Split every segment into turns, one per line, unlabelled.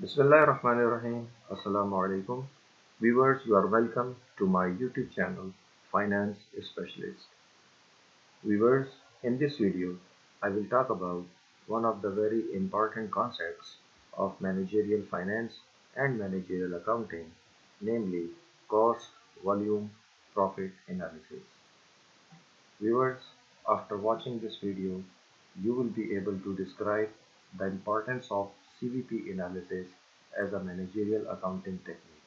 Bismillahirrahmanirrahim. Assalamu alaikum. Viewers, you are welcome to my YouTube channel, Finance Specialist. Viewers, in this video, I will talk about one of the very important concepts of managerial finance and managerial accounting, namely cost, volume, profit analysis. Viewers, after watching this video, you will be able to describe the importance of CVP analysis as a managerial accounting technique.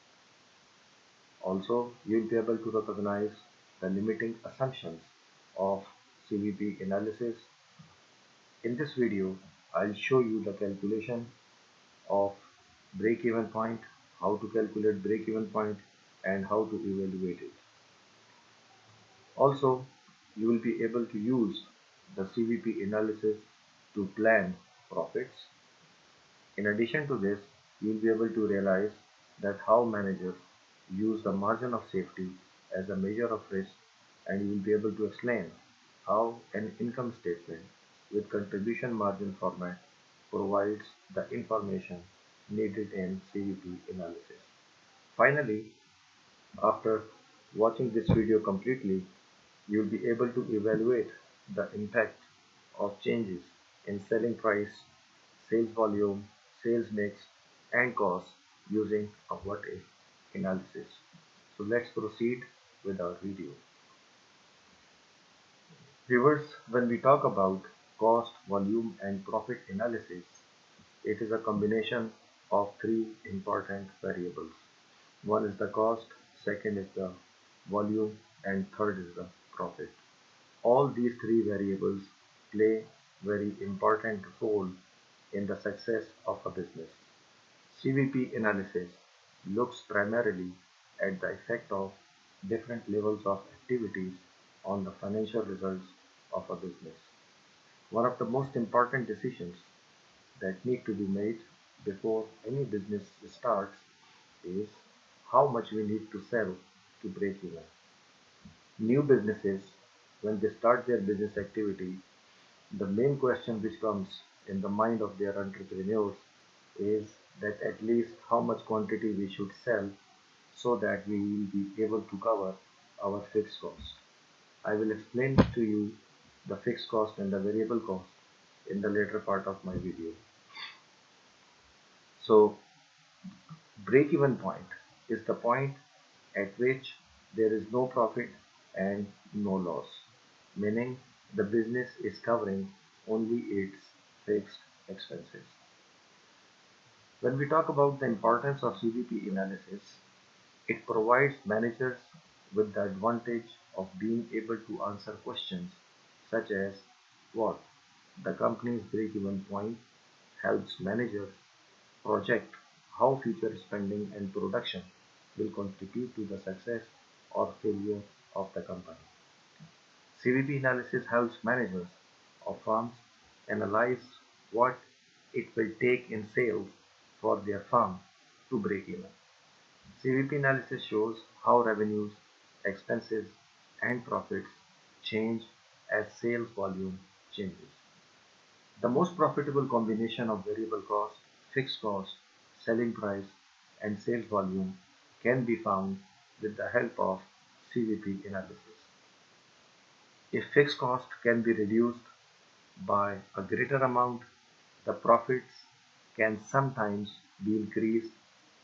Also, you will be able to recognize the limiting assumptions of CVP analysis. In this video, I'll show you the calculation of break-even point, how to calculate break-even point, and how to evaluate it. Also, you will be able to use the CVP analysis to plan profits. In addition to this, you will be able to realize that how managers use the margin of safety as a measure of risk, and you will be able to explain how an income statement with contribution margin format provides the information needed in CVP analysis. Finally, after watching this video completely, you will be able to evaluate the impact of changes in selling price, sales volume, sales mix, and cost using a what-if analysis. So let's proceed with our video. Viewers, when we talk about cost, volume, and profit analysis, it is a combination of three important variables. One is the cost, second is the volume, and third is the profit. All these three variables play very important role in the success of a business. CVP analysis looks primarily at the effect of different levels of activities on the financial results of a business. One of the most important decisions that need to be made before any business starts is how much we need to sell to break even. New businesses, when they start their business activity, the main question which comes in the mind of their entrepreneurs is that at least how much quantity we should sell so that we will be able to cover our fixed cost. I will explain to you the fixed cost and the variable cost in the later part of my video. So, break-even point is the point at which there is no profit and no loss, meaning the business is covering only its fixed expenses. When we talk about the importance of CVP analysis, it provides managers with the advantage of being able to answer questions such as what the company's break-even point helps managers project how future spending and production will contribute to the success or failure of the company. CVP analysis helps managers of firms analyze what it will take in sales for their firm to break even. CVP analysis shows how revenues, expenses, and profits change as sales volume changes. The most profitable combination of variable cost, fixed cost, selling price, and sales volume can be found with the help of CVP analysis. If fixed cost can be reduced by a greater amount, the profits can sometimes be increased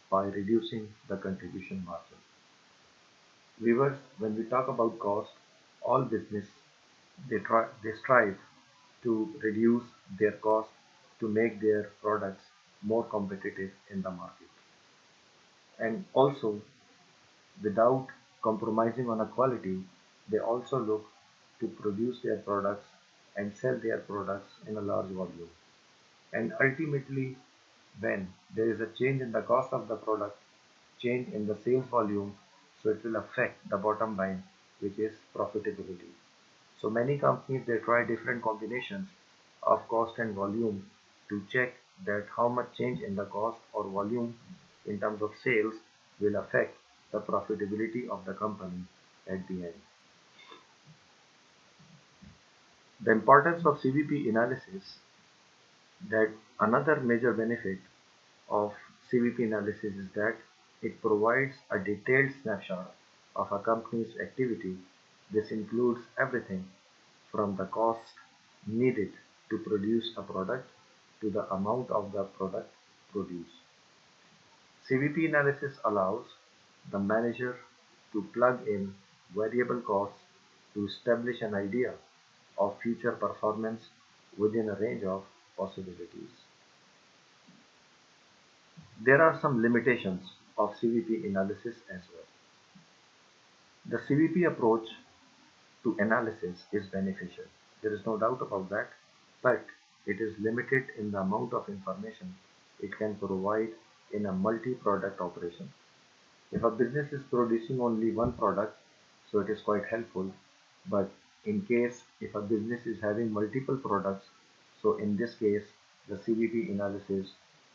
by reducing the contribution margin. Viewers, when we talk about cost, all business they strive to reduce their cost to make their products more competitive in the market. And also, without compromising on a quality, they also look to produce their products and sell their products in a large volume. And ultimately, when there is a change in the cost of the product, change in the sales volume, so it will affect the bottom line, which is profitability. So many companies they try different combinations of cost and volume to check that how much change in the cost or volume in terms of sales will affect the profitability of the company at the end. The importance of CVP analysis, that another major benefit of CVP analysis is that it provides a detailed snapshot of a company's activity. This includes everything from the cost needed to produce a product to the amount of the product produced. CVP analysis allows the manager to plug in variable costs to establish an idea of future performance within a range of possibilities. There are some limitations of CVP analysis as well. The CVP approach to analysis is beneficial. There is no doubt about that, but it is limited in the amount of information it can provide in a multi-product operation. If a business is producing only one product, so it is quite helpful, but in case if a business is having multiple products, so in this case the CVP analysis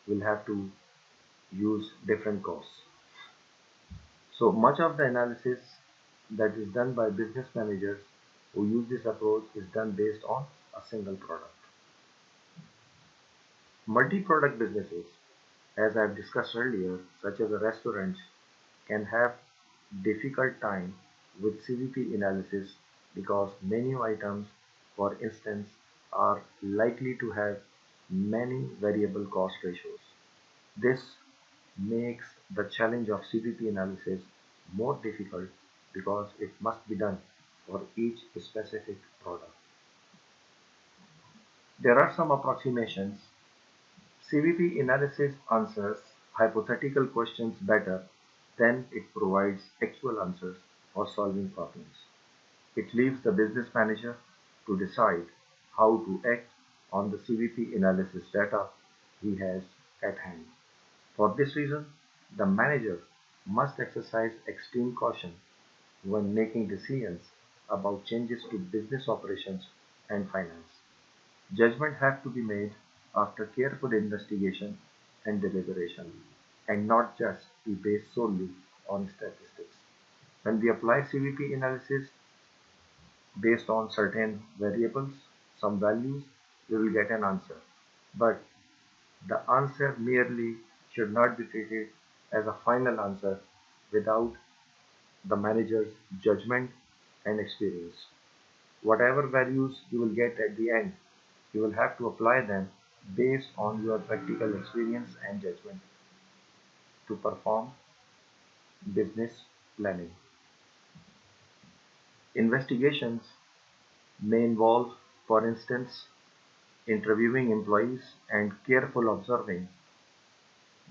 will have to use different costs. So much of the analysis that is done by business managers who use this approach is done based on a single product. Multi-product businesses, as I have discussed earlier, such as restaurants, can have difficult time with CVP analysis because menu items, for instance, are likely to have many variable cost ratios. This makes the challenge of CVP analysis more difficult because it must be done for each specific product. There are some approximations. CVP analysis answers hypothetical questions better than it provides actual answers for solving problems. It leaves the business manager to decide how to act on the CVP analysis data he has at hand. For this reason, the manager must exercise extreme caution when making decisions about changes to business operations and finance. Judgment have to be made after careful investigation and deliberation, and not just be based solely on statistics. When we apply CVP analysis based on certain variables, some values, we will get an answer. But the answer merely should not be treated as a final answer without the manager's judgment and experience. Whatever values you will get at the end, you will have to apply them based on your practical experience and judgment to perform business planning. Investigations may involve, for instance, interviewing employees and careful observing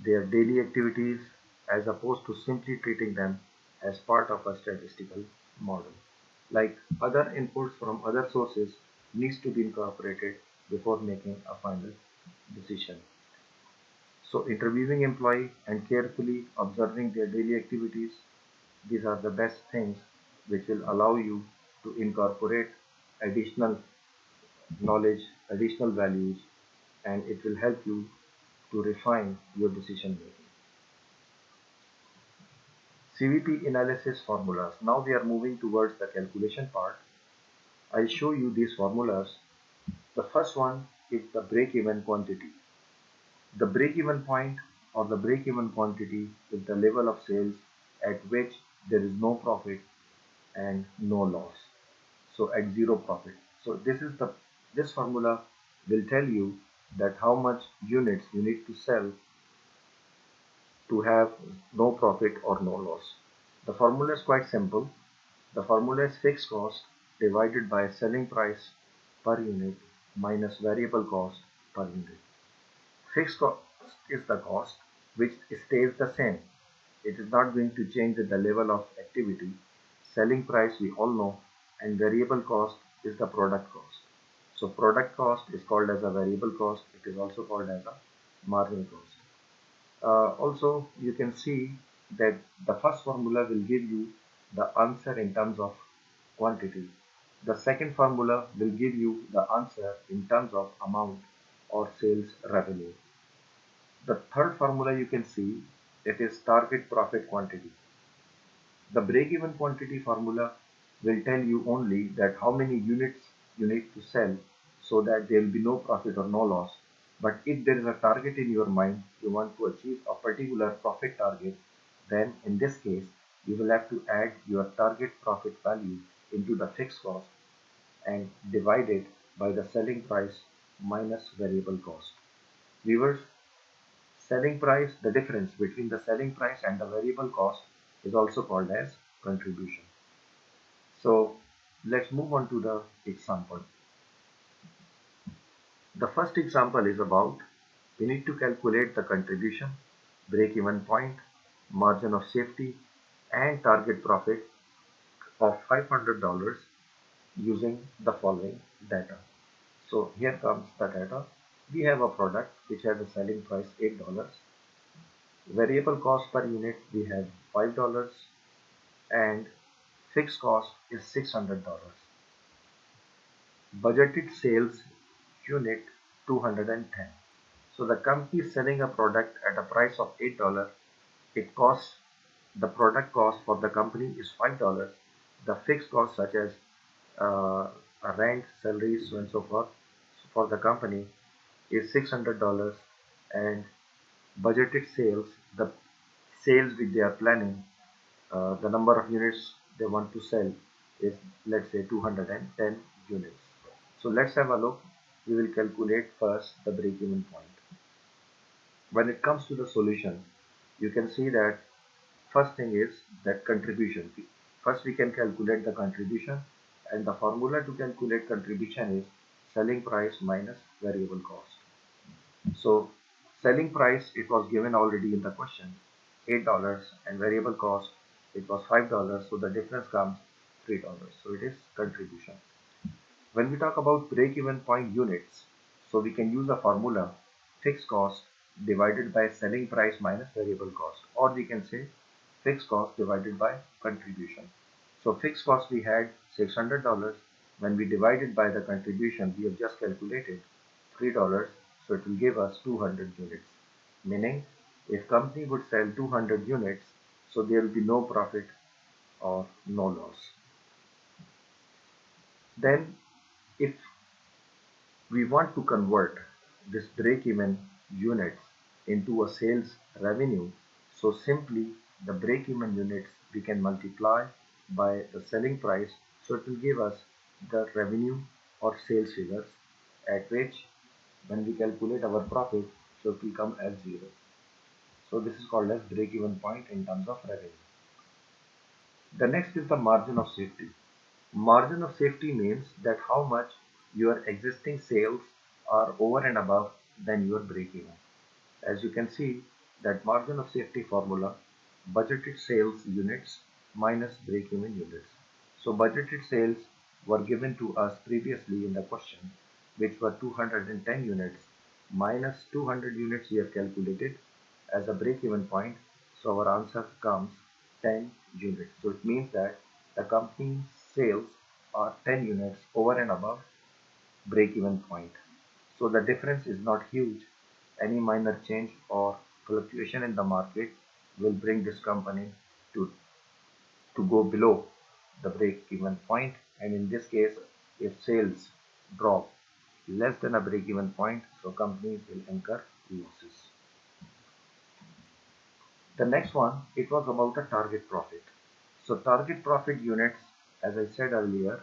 their daily activities as opposed to simply treating them as part of a statistical model. Like other inputs from other sources needs to be incorporated before making a final decision. So interviewing employee and carefully observing their daily activities, these are the best things which will allow you to incorporate additional knowledge, additional values, and it will help you to refine your decision making. CVP analysis formulas. Now we are moving towards the calculation part. I'll show you these formulas. The first one is the break-even quantity. The break-even point or the break-even quantity is the level of sales at which there is no profit and no loss. So at zero profit. So this formula will tell you that how much units you need to sell to have no profit or no loss. The formula is quite simple. The formula is fixed cost divided by selling price per unit minus variable cost per unit. Fixed cost is the cost which stays the same. It is not going to change with the level of activity. Selling price we all know, and variable cost is the product cost. So product cost is called as a variable cost. It is also called as a margin cost. Also, you can see that the first formula will give you the answer in terms of quantity. The second formula will give you the answer in terms of amount or sales revenue. The third formula you can see, it is target profit quantity. The break-even quantity formula will tell you only that how many units you need to sell so that there will be no profit or no loss. But if there is a target in your mind, you want to achieve a particular profit target, then in this case, you will have to add your target profit value into the fixed cost and divide it by the selling price minus variable cost. Viewers, selling price, the difference between the selling price and the variable cost is also called as contribution. So let's move on to the example. The first example is about we need to calculate the contribution, break-even point, margin of safety, and target profit of $500 using the following data. So here comes the data. We have a product which has a selling price $8. Variable cost per unit we have $5 and fixed cost is $600. Budgeted sales unit 210. So the company is selling a product at a price of $8. It costs, the product cost for the company is $5. The fixed cost such as rent, salaries, so and so forth for the company is $600, and budgeted sales, the sales which they are planning, the number of units they want to sell is, let's say, 210 units. So let's have a look. We will calculate first the break-even point. When it comes to the solution, you can see that first thing is that contribution. First we can calculate the contribution, and the formula to calculate contribution is selling price minus variable cost. So selling price, it was given already in the question, $8, and variable cost, it was $5. So the difference comes $3. So it is contribution. When we talk about break-even point units, so we can use a formula fixed cost divided by selling price minus variable cost, or we can say fixed cost divided by contribution. So fixed cost we had $600. When we divided by the contribution, we have just calculated $3. So it will give us 200 units. Meaning, if company would sell 200 units, so there will be no profit or no loss. Then, if we want to convert this break-even units into a sales revenue, so simply the break-even units we can multiply by the selling price, so it will give us the revenue or sales figures, at which when we calculate our profit, so it will come as 0. So this is called as break-even point in terms of revenue. The next is the margin of safety. Margin of safety means that how much your existing sales are over and above than your break-even. As you can see, that margin of safety formula, budgeted sales units minus break-even units. So budgeted sales were given to us previously in the question, which were 210 units minus 200 units we have calculated as a break-even point. So our answer comes 10 units. So it means that the company's sales are 10 units over and above break-even point. So the difference is not huge. Any minor change or fluctuation in the market will bring this company to go below the break-even point, and in this case, if sales drop less than a break-even point, so company will incur losses. The next one, it was about a target profit. So target profit units, as I said earlier,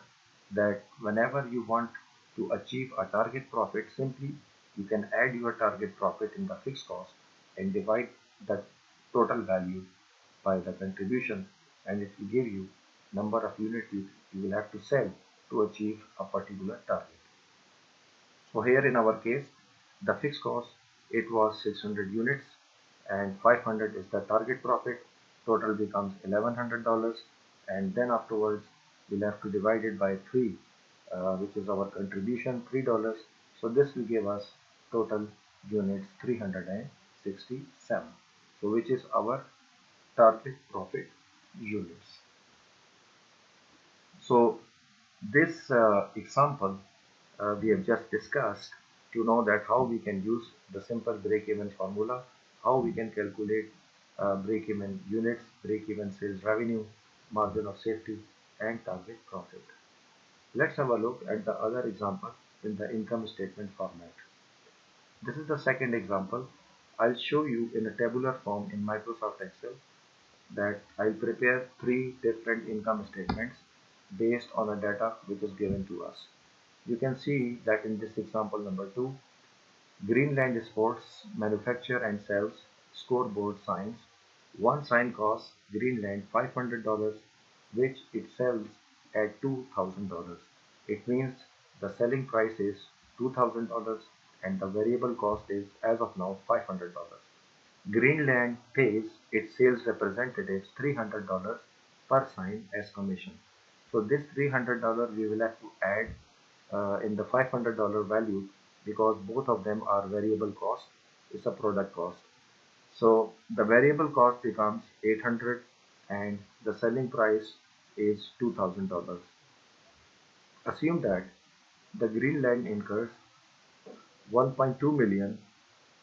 that whenever you want to achieve a target profit, simply you can add your target profit in the fixed cost and divide the total value by the contribution, and it will give you number of units you will have to sell to achieve a particular target. So here in our case, the fixed cost, it was 600 units and 500 is the target profit. Total becomes $1,100, and then afterwards we'll have to divide it by 3, which is our contribution, $3. So this will give us total units 367. So which is our target profit units. So this example we have just discussed to know that how we can use the simple break-even formula, how we can calculate break-even units, break-even sales revenue, margin of safety, and target profit. Let's have a look at the other example in the income statement format. This is the second example. I'll show you in a tabular form in Microsoft Excel that I'll prepare three different income statements based on a data which is given to us. You can see that in this example number 2, Greenland Sports manufacture and sells scoreboard signs. One sign costs Greenland $500, which it sells at $2,000. It means the selling price is $2,000 and the variable cost is, as of now, $500. Greenland pays its sales representatives $300 per sign as commission. So this $300 we will have to add in the $500 value because both of them are variable cost. It's a product cost. So the variable cost becomes 800 and the selling price is $2,000. Assume that the Greenland incurs 1.2 million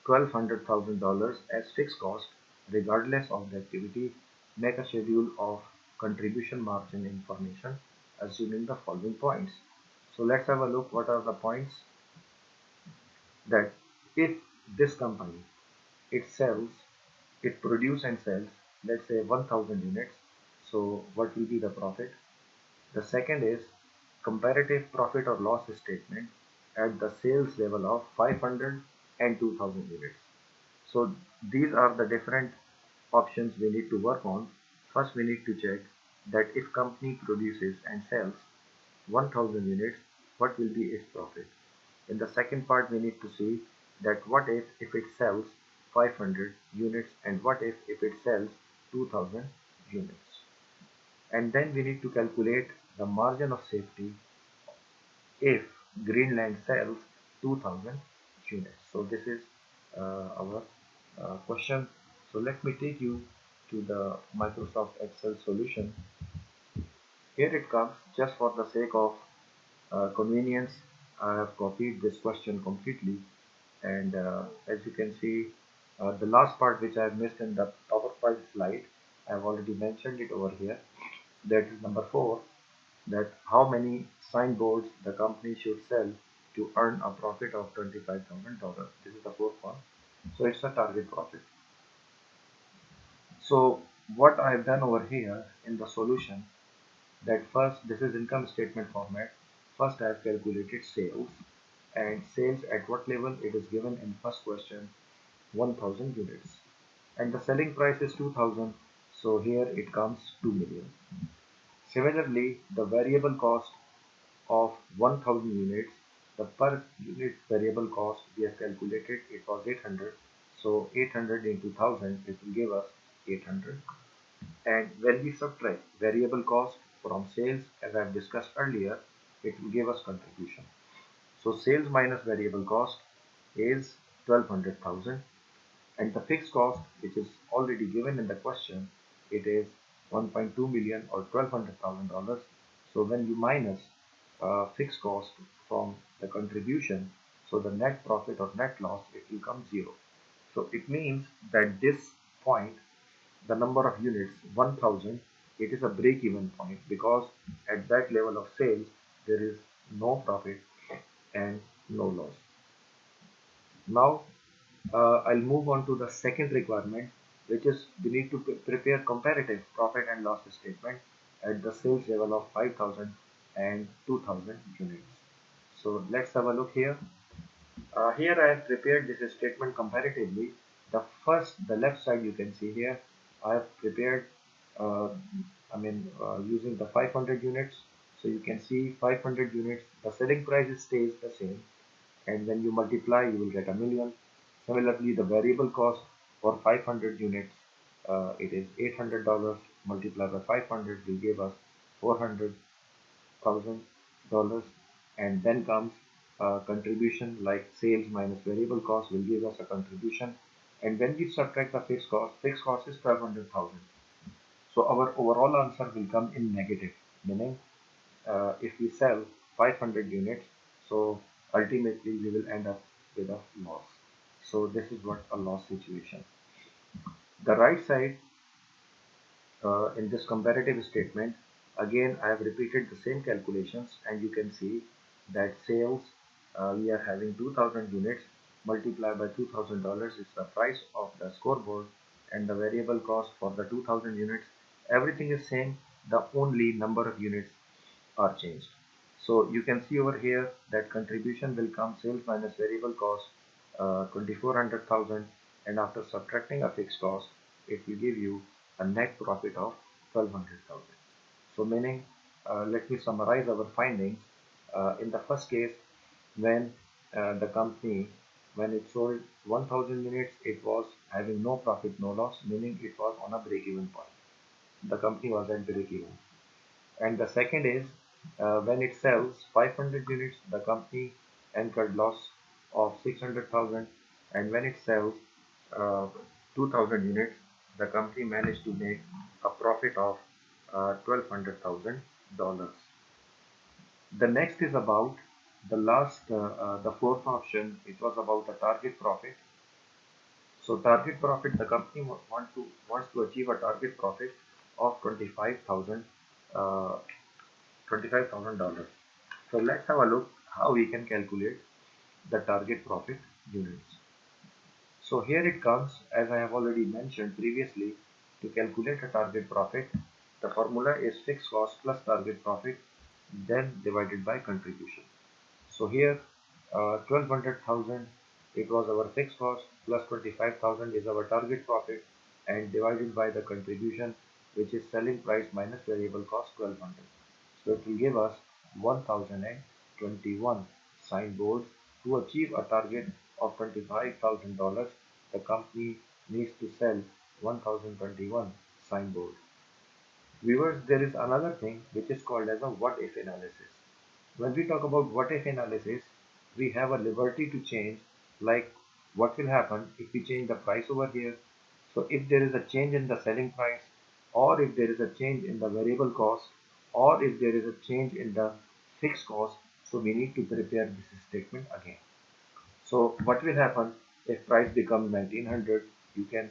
$1,200,000 as fixed cost regardless of the activity. Make a schedule of contribution margin information assuming the following points. So let's have a look what are the points. That if this company it produces and sells, let's say 1000 units, so what will be the profit? The second is comparative profit or loss statement at the sales level of 500 and 2000 units. So these are the different options we need to work on. First we need to check that if company produces and sells 1000 units, what will be its profit? In the second part, we need to see that what if it sells 500 units and what if it sells 2000 units. And then we need to calculate the margin of safety if Greenland sells 2000 units. So this is our question. So let me take you to the Microsoft Excel solution. Here it comes. Just for the sake of convenience, I have copied this question completely, and as you can see, the last part which I have missed in the PowerPoint slide, I have already mentioned it over here. That is number 4, that how many signboards the company should sell to earn a profit of $25,000. This is the fourth one. So it's a target profit. So what I have done over here in the solution, that first, this is income statement format. First I have calculated sales, and sales at what level? It is given in first question, 1000 units, and the selling price is 2000, so here it comes 2 million. Similarly, the variable cost of 1000 units, the per unit variable cost we have calculated, it was 800, so 800 into 1000, it will give us 800. And when we subtract variable cost from sales, as I have discussed earlier, it will give us contribution. So sales minus variable cost is 1200,000, and the fixed cost, which is already given in the question, it is 1.2 million or $1200,000. So when you minus fixed cost from the contribution, so the net profit or net loss, it will come 0. So it means that this point, the number of units 1000, it is a break-even point because at that level of sales there is no profit and no loss. Now I'll move on to the second requirement, which is we need to prepare comparative profit and loss statement at the sales level of 5000 and 2000 units. So let's have a look here. Here I have prepared this statement comparatively. The left side you can see here, I have prepared, using the 500 units. So you can see 500 units, the selling price stays the same, and when you multiply, you will get a million. Similarly, the variable cost for 500 units, it is $800 multiplied by 500 will give us $400,000, and then comes contribution, like sales minus variable cost will give us a contribution, and when we subtract the fixed cost is 1200,000. So our overall answer will come in negative, meaning if we sell 500 units, so ultimately we will end up with a loss. So this is what a loss situation. The right side in this comparative statement, again I have repeated the same calculations, and you can see that sales we are having 2000 units, multiplied by $2,000 is the price of the scoreboard, and the variable cost for the 2000 units. Everything is same, the only number of units are changed. So you can see over here that contribution will come sales minus variable cost 2400,000, and after subtracting a fixed cost it will give you a net profit of 1200,000. So meaning, let me summarize our findings. In the first case, when the company, when it sold 1000 units, it was having no profit, no loss, meaning it was on a break-even point. The company was at break-even. And the second is, when it sells 500 units, the company incurred loss of 600,000, and when it sells uh, 2000 units, the company managed to make a profit of $1,200,000. The next is about the fourth option. It was about the target profit. So target profit, the company wants to achieve a target profit of uh, $25,000. So let's have a look how we can calculate the target profit units. So here it comes, as I have already mentioned previously, to calculate a target profit, the formula is fixed cost plus target profit, then divided by contribution. So here 1200,000, it was our fixed cost, plus 25,000 is our target profit, and divided by the contribution, which is selling price minus variable cost 1200. So it will give us 1021 signboards. To achieve a target of $25,000, the company needs to sell 1021 signboards. Viewers, there is another thing which is called as a what if analysis. When we talk about what if analysis, we have a liberty to change, like what will happen if we change the price over here. So if there is a change in the selling price, or if there is a change in the variable cost, or if there is a change in the fixed cost, so we need to prepare this statement again. So what will happen if price becomes 1900? You can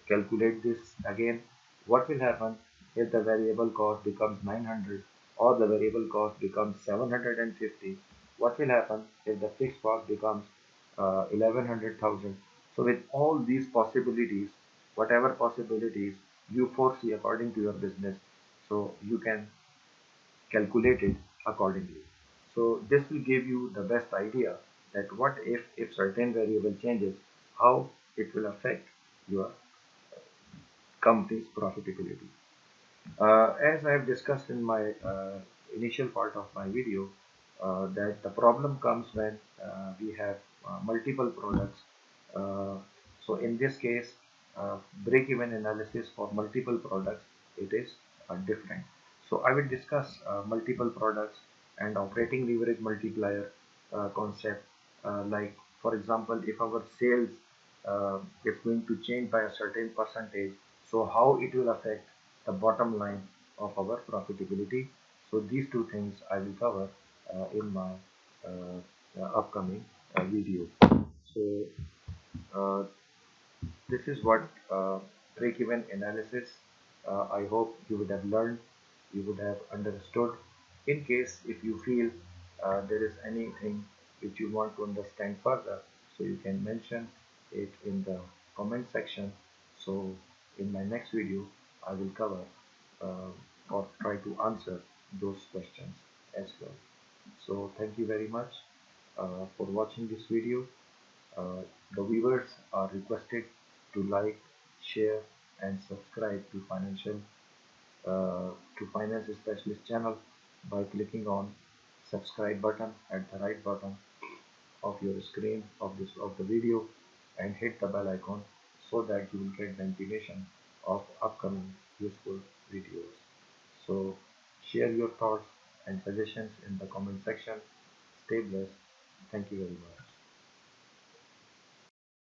calculate this again. What will happen if the variable cost becomes 900 or the variable cost becomes 750? What will happen if the fixed cost becomes 1100,000? So with all these possibilities, whatever possibilities you foresee according to your business, so you can calculate it accordingly. So this will give you the best idea that what if certain variable changes, how it will affect your company's profitability. As I have discussed in my initial part of my video, that the problem comes when we have multiple products. Uh, so in this case, break-even analysis for multiple products, it is different. So I will discuss multiple products and operating leverage multiplier concept. Like for example, if our sales is going to change by a certain percentage, so how it will affect the bottom line of our profitability. So these two things I will cover in my upcoming video. So uh, this is what break-even analysis. I hope you would have learned, you would have understood. In case if you feel there is anything which you want to understand further, so you can mention it in the comment section. So in my next video, I will cover or try to answer those questions as well. So thank you very much for watching this video. Uh, the viewers are requested to like, share, and subscribe to Finance Specialist channel by clicking on subscribe button at the right bottom of your screen of the video, and hit the bell icon so that you will get the intimation of upcoming useful videos. So share your thoughts and suggestions in the comment section. Stay blessed. Thank you very much.